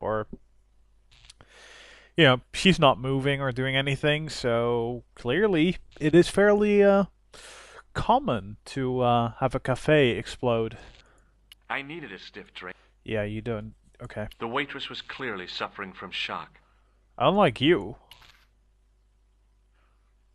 or she's not moving or doing anything. So clearly, it is fairly common to have a cafe explode. I needed a stiff drink. Yeah, you don't. Okay. The waitress was clearly suffering from shock. Unlike you.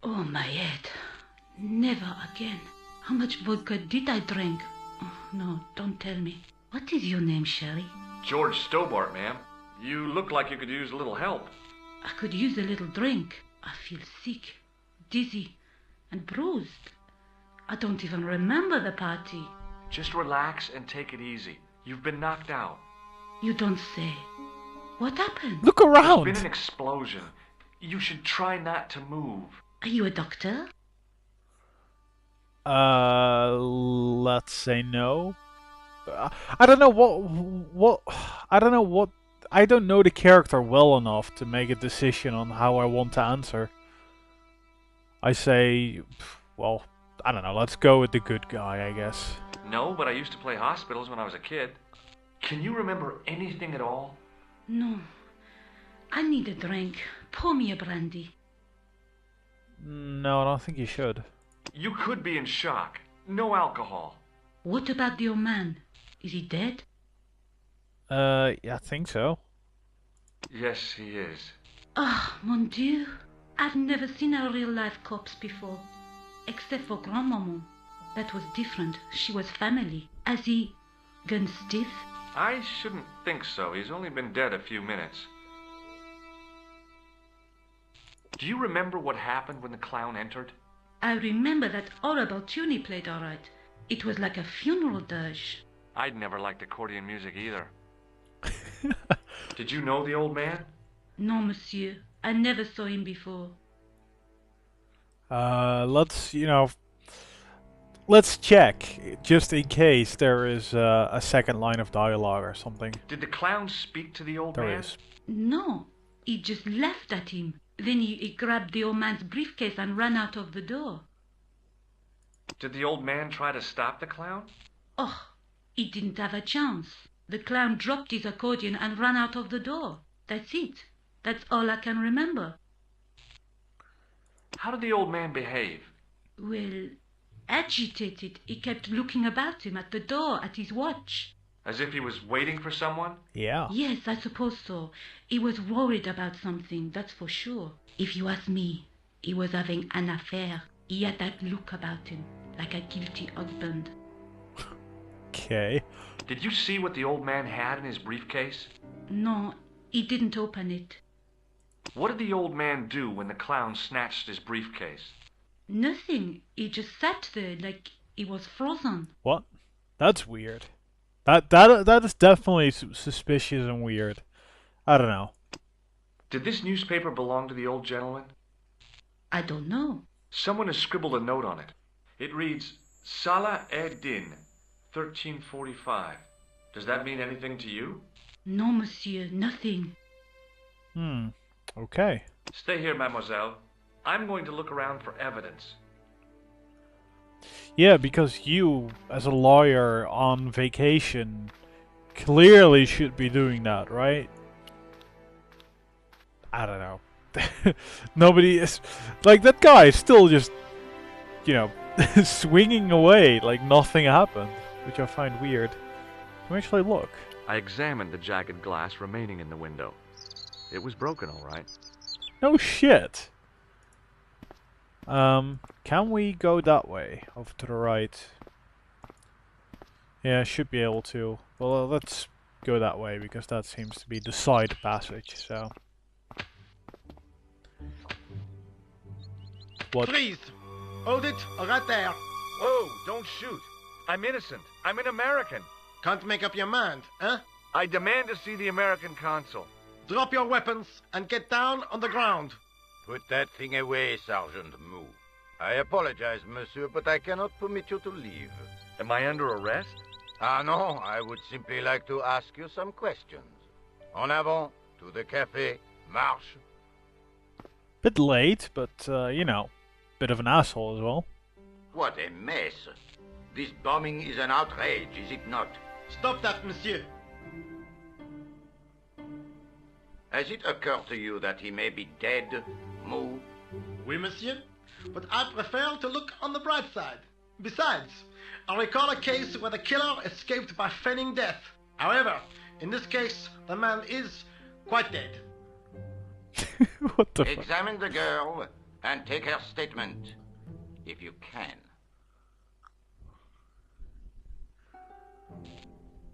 Oh, my head. Never again. How much vodka did I drink? Oh, no, don't tell me. What is your name, Sherry? George Stobart, ma'am. You look like you could use a little help. I could use a little drink. I feel sick, dizzy, and bruised. I don't even remember the party. Just relax and take it easy. You've been knocked out. You don't say. What happened? Look around. There's been an explosion. You should try not to move. Are you a doctor? Let's say no. I don't know what I don't know what I don't know the character well enough to make a decision on how I want to answer. I say, well, I don't know, let's go with the good guy, I guess. No, but I used to play hospitals when I was a kid. Can you remember anything at all? No. I need a drink. Pour me a brandy. No, I don't think you should. You could be in shock. No alcohol. What about the old man? Is he dead? Yeah, I think so. Yes, he is. Ah, mon Dieu. I've never seen a real-life corpse before. Except for Grandmaman. That was different. She was family. Has he gone stiff? I shouldn't think so. He's only been dead a few minutes. Do you remember what happened when the clown entered? I remember that horrible tune he played all right. It was like a funeral dirge. I'd never liked accordion music either. Did you know the old man? No, monsieur. I never saw him before. Let's check, just in case there is a second line of dialogue or something. Did the clown speak to the old There man? is. No, he just laughed at him. Then he grabbed the old man's briefcase and ran out of the door. Did the old man try to stop the clown? Oh, he didn't have a chance. The clown dropped his accordion and ran out of the door. That's it. That's all I can remember. How did the old man behave? Well, agitated, he kept looking about him at the door, at his watch. As if he was waiting for someone? Yeah. Yes, I suppose so. He was worried about something, that's for sure. If you ask me, he was having an affair. He had that look about him, like a guilty husband. Okay. Did you see what the old man had in his briefcase? No, he didn't open it. What did the old man do when the clown snatched his briefcase? Nothing. He just sat there like he was frozen. What? That's weird. That is definitely suspicious and weird. I don't know. Did this newspaper belong to the old gentleman? I don't know. Someone has scribbled a note on it. It reads, Salah Ed-Din, 1345. Does that mean anything to you? No, monsieur, nothing. Okay. Stay here, mademoiselle. I'm going to look around for evidence. Yeah, because you, as a lawyer on vacation, clearly should be doing that, right? I don't know. Nobody is... Like, that guy is still just, swinging away like nothing happened, which I find weird. Let me actually look. I examined the jagged glass remaining in the window. It was broken, all right. No shit. Can we go that way? Over to the right. Yeah, should be able to. Well, let's go that way, because that seems to be the side passage, so... What? Please, hold it right there. Oh, don't shoot. I'm innocent. I'm an American. Can't make up your mind, huh? I demand to see the American consul. Drop your weapons and get down on the ground. Put that thing away, Sergeant Moo. I apologize, monsieur, but I cannot permit you to leave. Am I under arrest? Ah, no, I would simply like to ask you some questions. En avant, to the café, marche. Bit late, but, bit of an asshole as well. What a mess. This bombing is an outrage, is it not? Stop that, monsieur. Has it occurred to you that he may be dead, Moo? Oui, monsieur. But I prefer to look on the bright side. Besides, I recall a case where the killer escaped by feigning death. However, in this case, the man is quite dead. What the fuck? Examine the girl and take her statement, if you can.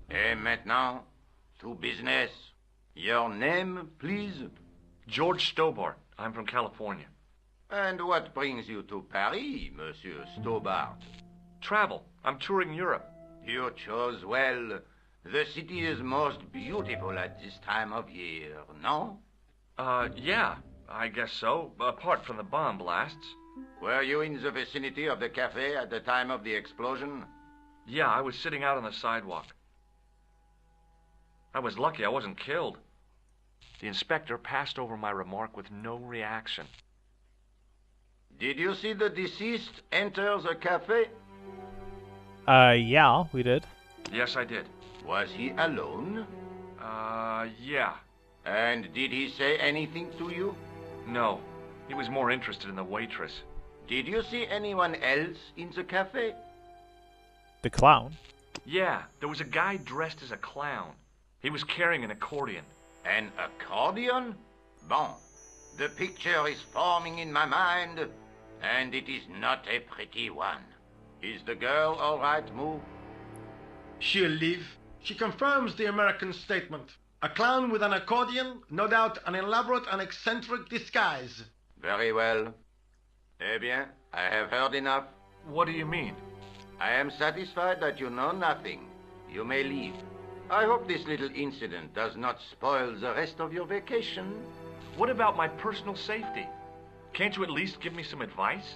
Et maintenant, to business. Your name, please? George Stobart. I'm from California. And what brings you to Paris, Monsieur Stobart? Travel. I'm touring Europe. You chose well. The city is most beautiful at this time of year, no? Yeah, I guess so, apart from the bomb blasts. Were you in the vicinity of the cafe at the time of the explosion? Yeah, I was sitting out on the sidewalk. I was lucky I wasn't killed. The inspector passed over my remark with no reaction. Did you see the deceased enter the cafe? Yeah, we did. Yes, I did. Was he alone? Yeah. And did he say anything to you? No. He was more interested in the waitress. Did you see anyone else in the cafe? The clown. Yeah, there was a guy dressed as a clown. He was carrying an accordion. An accordion? Bon. The picture is forming in my mind, and it is not a pretty one. Is the girl all right, Moo? She'll live. She confirms the American statement. A clown with an accordion, no doubt an elaborate and eccentric disguise. Very well. Eh bien, I have heard enough. What do you mean? I am satisfied that you know nothing. You may leave. I hope this little incident does not spoil the rest of your vacation. What about my personal safety? Can't you at least give me some advice?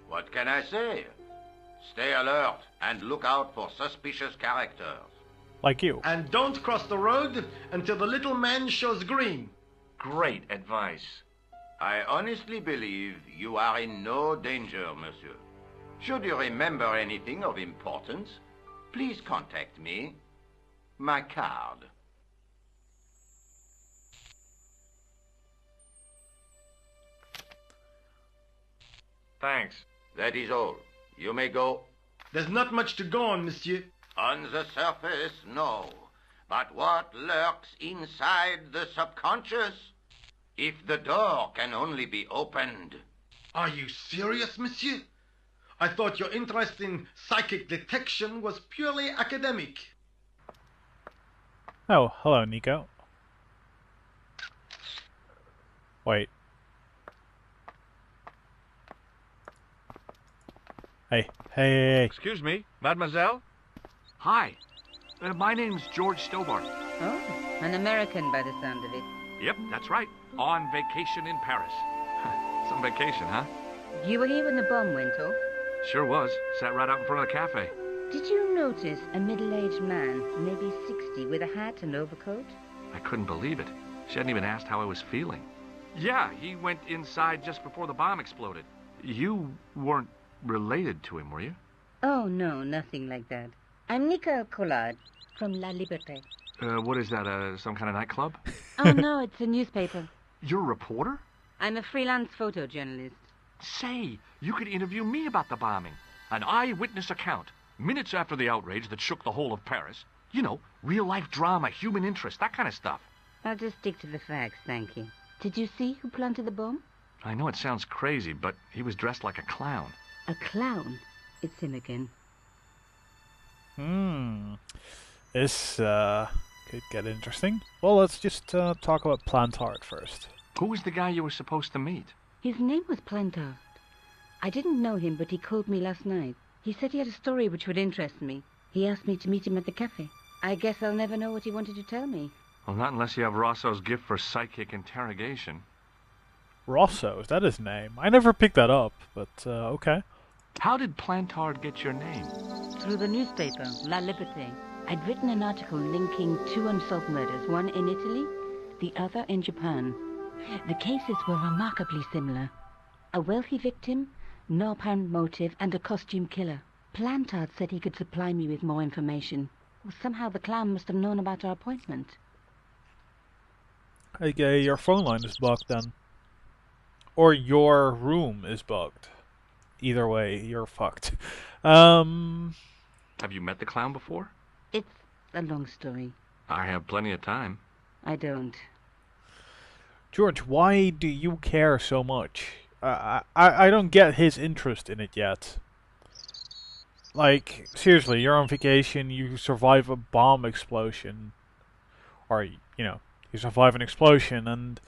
What can I say? Stay alert and look out for suspicious characters. Like you. And don't cross the road until the little man shows green. Great advice. I honestly believe you are in no danger, monsieur. Should you remember anything of importance, please contact me. My card. Thanks. That is all. You may go. There's not much to go on, monsieur. On the surface, no. But what lurks inside the subconscious? If the door can only be opened. Are you serious, monsieur? I thought your interest in psychic detection was purely academic. Oh, hello, Nico. Wait. Hey. Excuse me, mademoiselle? Hi. My name's George Stobart. Oh, an American by the sound of it. Yep, that's right. On vacation in Paris. Some vacation, huh? You were here when the bomb went off? Sure was. Sat right out in front of the cafe. Did you notice a middle-aged man, maybe 60, with a hat and overcoat? I couldn't believe it. She hadn't even asked how I was feeling. Yeah, he went inside just before the bomb exploded. You weren't related to him, were you? Oh, no, nothing like that. I'm Nico Collard from La Liberté. What is that, some kind of nightclub? Oh, no, it's a newspaper. You're a reporter? I'm a freelance photojournalist. Say, you could interview me about the bombing. An eyewitness account, minutes after the outrage that shook the whole of Paris. You know, real-life drama, human interest, that kind of stuff. I'll just stick to the facts, thank you. Did you see who planted the bomb? I know it sounds crazy, but he was dressed like a clown. A clown? It's him again. This, could get interesting. Well, let's just, talk about Plantard first. Who was the guy you were supposed to meet? His name was Plantard. I didn't know him, but he called me last night. He said he had a story which would interest me. He asked me to meet him at the cafe. I guess I'll never know what he wanted to tell me. Well, not unless you have Rosso's gift for psychic interrogation. Rosso, is that his name? I never picked that up, but, okay. How did Plantard get your name? Through the newspaper, La Liberté. I'd written an article linking two unsolved murders, one in Italy, the other in Japan. The cases were remarkably similar. A wealthy victim, no apparent motive, and a costume killer. Plantard said he could supply me with more information. Well, somehow the clown must have known about our appointment. Okay, your phone line is bugged then. Or your room is bugged. Either way, you're fucked. Um, Have you met the clown before? It's a long story. I have plenty of time. I don't. George, why do you care so much? I don't get his interest in it yet. Like, seriously, you're on vacation, you survive a bomb explosion. Or, you survive an explosion, and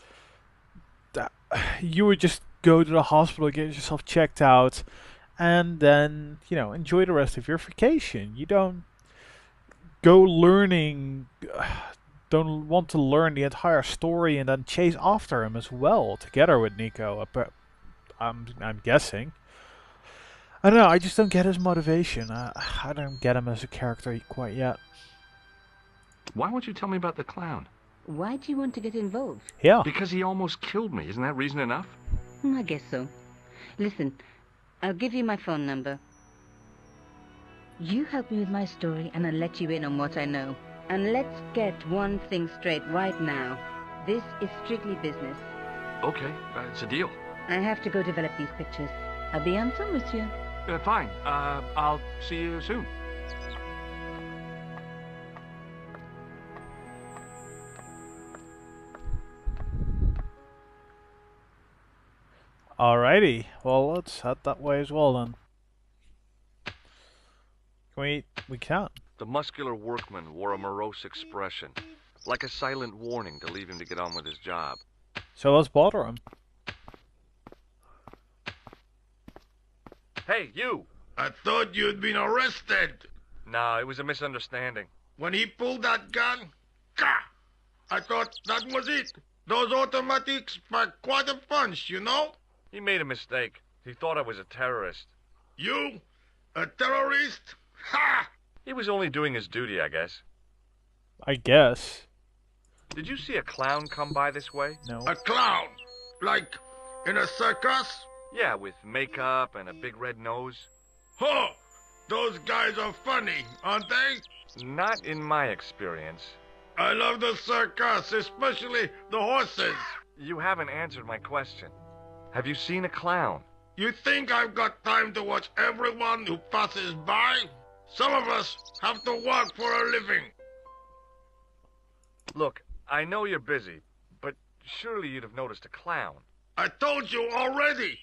that, you would just go to the hospital, get yourself checked out, and then, enjoy the rest of your vacation. You don't go learning, don't want to learn the entire story and then chase after him as well, together with Nico. But I'm guessing. I don't know. I just don't get his motivation. I don't get him as a character quite yet. Why won't you tell me about the clown? Why do you want to get involved? Yeah. Because he almost killed me. Isn't that reason enough? I guess so. Listen, I'll give you my phone number. You help me with my story and I'll let you in on what I know. And let's get one thing straight right now. This is strictly business. Okay, it's a deal. I have to go develop these pictures. À bientôt, monsieur. Fine. I'll see you soon. Alrighty. Well, let's head that way as well then. Can we? We can't. The muscular workman wore a morose expression, like a silent warning to leave him to get on with his job. So let's bother him. Hey, you! I thought you'd been arrested. No, it was a misunderstanding. When he pulled that gun, gah! I thought that was it. Those automatics pack quite a punch, you know? He made a mistake. He thought I was a terrorist. You? A terrorist? Ha! He was only doing his duty, I guess. I guess. Did you see a clown come by this way? No. A clown? Like in a circus? Yeah, with makeup and a big red nose. Huh! Those guys are funny, aren't they? Not in my experience. I love the circus, especially the horses. You haven't answered my question. Have you seen a clown? You think I've got time to watch everyone who passes by? Some of us have to work for a living. Look, I know you're busy, but surely you'd have noticed a clown. I told you already.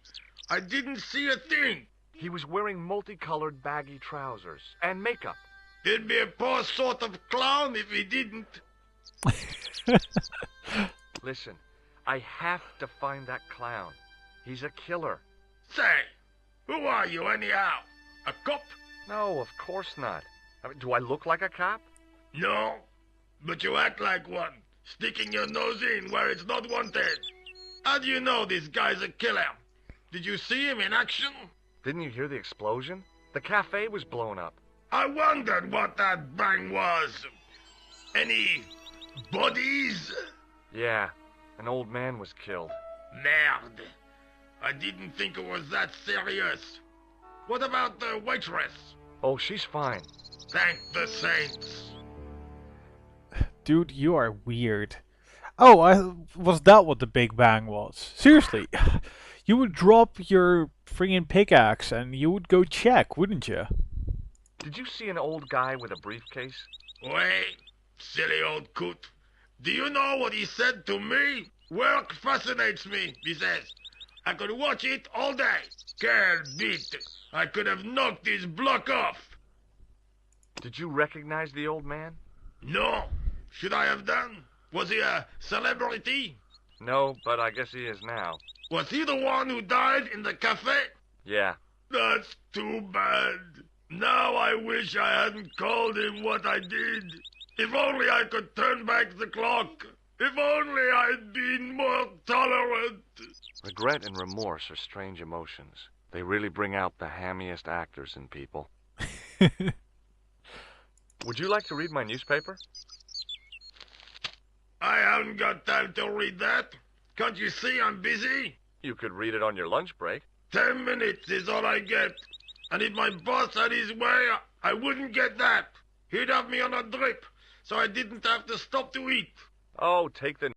I didn't see a thing. He was wearing multicolored baggy trousers and makeup. He'd be a poor sort of clown if he didn't. Listen, I have to find that clown. He's a killer. Say, who are you anyhow? A cop? No, of course not. I mean, do I look like a cop? No, but you act like one, sticking your nose in where it's not wanted. How do you know this guy's a killer? Did you see him in action? Didn't you hear the explosion? The cafe was blown up. I wondered what that bang was. Any bodies? Yeah, an old man was killed. Merde. I didn't think it was that serious. What about the waitress? Oh, she's fine. Thank the saints. Dude, you are weird. Oh, was that what the Big Bang was? Seriously, you would drop your friggin' pickaxe and you would go check, wouldn't you? Did you see an old guy with a briefcase? Wait, silly old coot. Do you know what he said to me? Work fascinates me, he says. I could watch it all day. Quel bit. I could have knocked his block off. Did you recognize the old man? No. Should I have done? Was he a celebrity? No, but I guess he is now. Was he the one who died in the cafe? Yeah. That's too bad. Now I wish I hadn't called him what I did. If only I could turn back the clock. If only I'd been more tolerant. Regret and remorse are strange emotions. They really bring out the hammiest actors in people. Would you like to read my newspaper? I haven't got time to read that. Can't you see I'm busy? You could read it on your lunch break. 10 minutes is all I get. And if my boss had his way, I wouldn't get that. He'd have me on a drip, so I didn't have to stop to eat. Oh, take the